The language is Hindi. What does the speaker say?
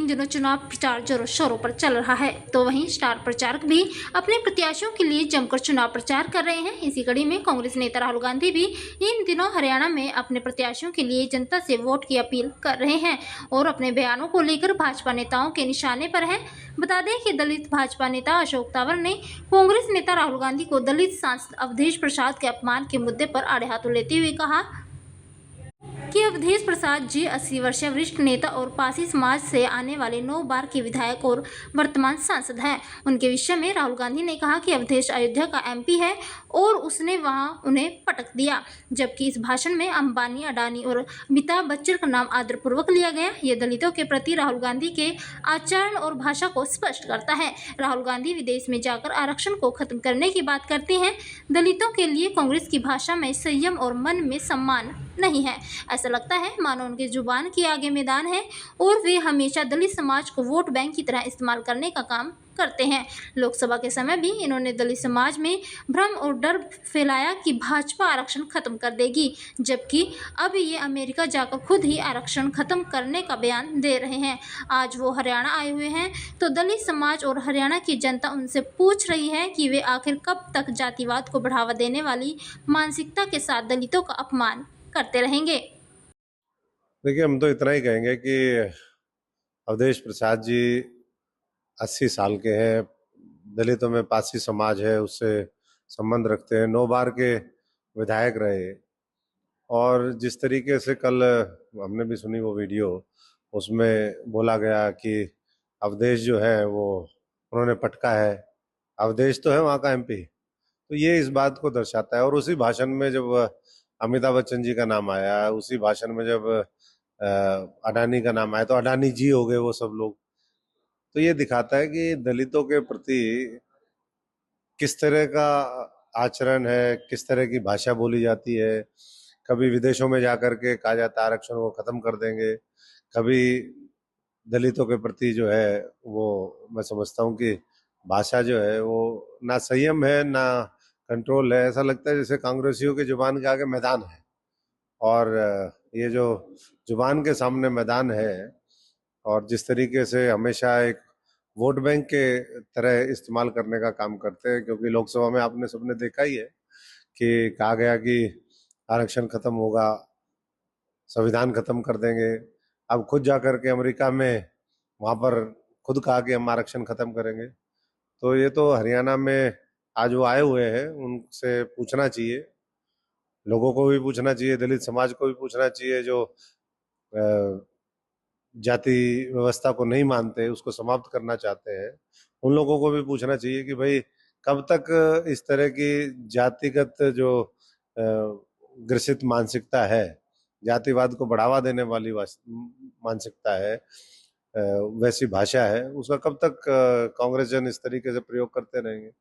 इन दिनों चुनाव प्रचार जोरों शोरों पर चल रहा है, तो वहीं स्टार प्रचारक भी अपने प्रत्याशियों के लिए जमकर चुनाव प्रचार कर रहे हैं। इसी कड़ी में कांग्रेस नेता राहुल गांधी भी इन दिनों हरियाणा में अपने प्रत्याशियों के लिए जनता से वोट की अपील कर रहे हैं और अपने बयानों को लेकर भाजपा नेताओं के निशाने पर हैं। बता दें कि दलित भाजपा नेता अशोक तंवर ने कांग्रेस नेता राहुल गांधी को दलित सांसद अवधेश प्रसाद के अपमान के मुद्दे पर आड़े हाथों लेते हुए कहा कि अवधेश प्रसाद जी 80 वर्षीय वरिष्ठ नेता और पासी समाज से आने वाले 9 बार के विधायक और वर्तमान सांसद हैं। उनके विषय में राहुल गांधी ने कहा कि अवधेश अयोध्या का एमपी है और उसने वहां उन्हें पटक दिया, जबकि इस भाषण में अंबानी, अडानी और अमिताभ बच्चन का नाम आदरपूर्वक लिया गया। ये दलितों के प्रति राहुल गांधी के आचरण और भाषा को स्पष्ट करता है। राहुल गांधी विदेश में जाकर आरक्षण को खत्म करने की बात करते हैं। दलितों के लिए कांग्रेस की भाषा में संयम और मन में सम्मान नहीं है। ऐसा लगता है मानो उनके जुबान के आगे मैदान है और वे हमेशा दलित समाज को वोट बैंक की तरह इस्तेमाल करने का काम करते हैं। लोकसभा के समय भी इन्होंने दलित समाज में भ्रम और डर फैलाया कि भाजपा आरक्षण खत्म कर देगी, जबकि अब ये अमेरिका जाकर खुद ही आरक्षण खत्म करने का बयान दे रहे हैं। आज वो हरियाणा आए हुए हैं तो दलित समाज और हरियाणा की जनता उनसे पूछ रही है कि वे आखिर कब तक जातिवाद को बढ़ावा देने वाली मानसिकता के साथ दलितों का अपमान करते रहेंगे। देखिए, हम तो इतना ही कहेंगे कि अवधेश प्रसाद जी 80 साल के हैं, दलितों में पासी समाज है, उससे संबंध रखते हैं, 9 बार के विधायक रहे। और जिस तरीके से कल हमने भी सुनी वो वीडियो, उसमें बोला गया कि अवधेश जो है वो उन्होंने पटका है। अवधेश तो है वहाँ का एमपी, तो ये इस बात को दर्शाता है। और उसी भाषण में जब अमिताभ बच्चन जी का नाम आया, उसी भाषण में जब अडानी का नाम आया, तो अडानी जी हो गए वो सब लोग। तो ये दिखाता है कि दलितों के प्रति किस तरह का आचरण है, किस तरह की भाषा बोली जाती है। कभी विदेशों में जाकर के कहा जाता है आरक्षण को खत्म कर देंगे, कभी दलितों के प्रति जो है वो, मैं समझता हूँ कि भाषा जो है वो ना संयम है ना कंट्रोल है। ऐसा लगता है जैसे कांग्रेसियों के जुबान के आगे मैदान है, और ये जो जुबान के सामने मैदान है और जिस तरीके से हमेशा एक वोट बैंक के तरह इस्तेमाल करने का काम करते हैं। क्योंकि लोकसभा में आपने सबने देखा ही है कि कहा गया कि आरक्षण खत्म होगा, संविधान खत्म कर देंगे। अब खुद जाकर के अमेरिका में वहां पर खुद कहा कि हम आरक्षण खत्म करेंगे। तो ये तो हरियाणा में आज वो आए हुए हैं, उनसे पूछना चाहिए, लोगों को भी पूछना चाहिए, दलित समाज को भी पूछना चाहिए, जो जाति व्यवस्था को नहीं मानते, उसको समाप्त करना चाहते हैं। उन लोगों को भी पूछना चाहिए कि भाई कब तक इस तरह की जातिगत जो ग्रसित मानसिकता है, जातिवाद को बढ़ावा देने वाली मानसिकता है, वैसी भाषा है, उसका कब तक कांग्रेस जन इस तरीके से प्रयोग करते रहेंगे।